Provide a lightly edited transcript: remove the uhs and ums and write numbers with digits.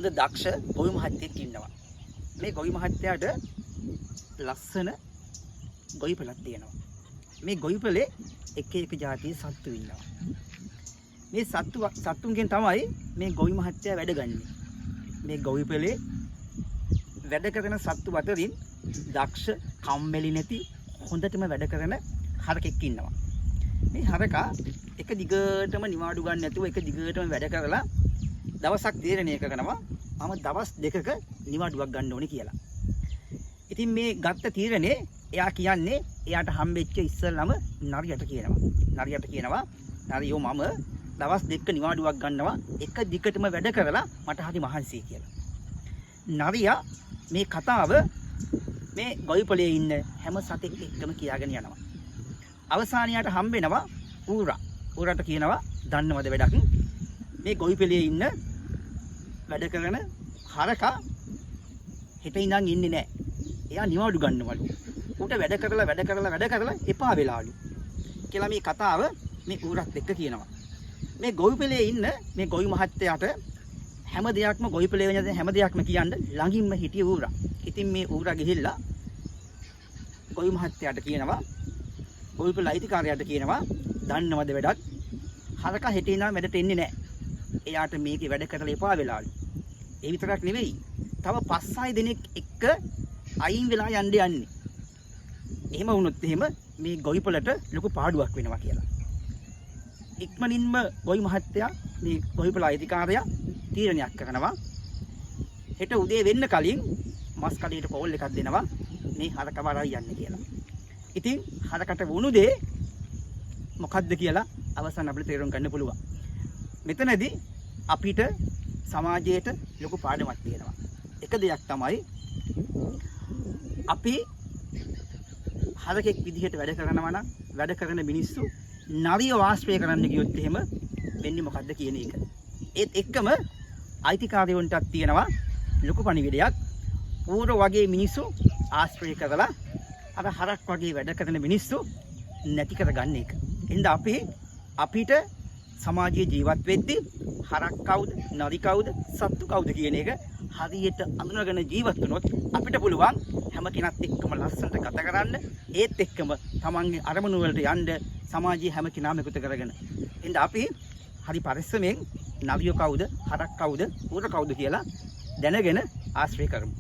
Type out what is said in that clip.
හොඳ දක්ෂ ගොවි මහත්තයෙක් ඉන්නවා. මේ ගොවි මහත්තයාට ලස්සන ගොවිපලක් තියෙනවා. මේ ගොවිපලේ එක එක જાතියේ සත්තු ඉන්නවා. මේ සත්තුන්ගෙන් තමයි මේ ගොවි මහත්තයා වැඩ ගන්නෙ. මේ ගොවිපලේ වැඩ කරන සත්තු අතරින් දක්ෂ, කම්මැලි නැති, හොඳටම වැඩ කරන හරකෙක් ඉන්නවා. මේ හරකා එක දිගටම නිවාඩු ගන්න නැතුව එක දිගටම වැඩ කරලා දවසක් තීරණය කරනවා මම දවස් 2ක නිවාඩුවක් ගන්න ඕනේ කියලා. ඉතින් මේ ගත්ත තීරණේ එයා කියන්නේ එයාට හම්බෙච්ච ඉස්සෙල්ලාම නරියට කියනවා නරියෝ මම දවස් 2ක නිවාඩුවක් ගන්නවා එක දිගටම වැඩ කරලා මට හරි මහන්සියි කියලා. නරියා මේ කතාව මේ ගොවිපලේ ඉන්න හැම සතෙක් එක්කම කියාගෙන යනවා. අවසානියට හම්බෙනවා ඌරට කියනවා දන්නවද වැඩක් මේ ගොවිපලේ ඉන්න වැඩ කරන හරකා හෙට ඉඳන් ඉන්නේ නැහැ. එයා නිවාඩු ගන්නවලු. ඌට වැඩ කරලා එපා වෙලාලු. කියලා මේ කතාව මේ ඌරත් එක්ක කියනවා. මේ ගොවිපලේ ඉන්න මේ ගොවි මහත්තයාට හැම දෙයක්ම ගොවිපලේ වෙන හැම දෙයක්ම කියන්න ළඟින්ම හිටිය ඌරා. ඉතින් මේ ඌරා ගිහිල්ලා ගොවි මහත්තයාට කියනවා ගොවිපල අයිතිකාරයාට කියනවා දන්නවද වැඩක් හරකා හෙට ඉඳන් වැඩට එන්නේ නැහැ. එයාට මේකේ වැඩ කරලා එපා වෙලාලු. ඒ විතරක් නෙවෙයි. තව 5-6 දිනක් එක්ක අයින් වෙලා යන්නේ. එහෙම වුණොත් එහෙම මේ ගොවිපලට ලොකු පාඩුවක් වෙනවා කියලා. ඉක්මනින්ම ගොවි මහත්තයා මේ ගොවිපල අයිතිකාරයා තීරණයක් කරනවා. හෙට උදේ වෙන්න කලින් මස් කඩේට කෝල් එකක් දෙනවා මේ හරකව අරයි යන්න කියලා. ඉතින් හරකට වුණු දේ මොකද්ද කියලා අවසන් අපිට තේරුම් ගන්න පුළුවන්. මෙතනදී අපිට සමාජයට ලොකු පාඩමක් තියෙනවා. එක දෙයක් තමයි අපි හරකෙක් විදිහට වැඩ කරනවා නම් වැඩ කරන මිනිස්සු නරිය වාස්පය කරන්න ගියොත් එහෙම වෙන්නේ මොකද්ද කියන එක. ඒත් එක්කම අයිතිකාරයන්ටත් තියෙනවා ලොකු පණිවිඩයක්. ඌර වගේ මිනිස්සු ආශ්‍රය කරලා අර හරක් වගේ වැඩ කරන මිනිස්සු නැති කරගන්න එක. එහෙනම් අපිට සමාජයේ ජීවත් වෙද්දී හරක් කවුද, නරි කවුද, සත්තු කවුද කියන එක හරියට අඳුනගෙන ජීවත් වුණොත් අපිට පුළුවන් හැම කෙනත් එක්කම ලස්සනට ගත කරන්න, ඒත් එක්කම තමන්ගේ අරමුණු වලට යන්න සමාජයේ හැම කෙනාම එකතු කරගෙන. එහෙනම් අපි හරි පරිස්සමෙන් නරියෝ කවුද, හරක් කවුද, ඌර කවුද කියලා දැනගෙන ආශ්‍රය කරමු.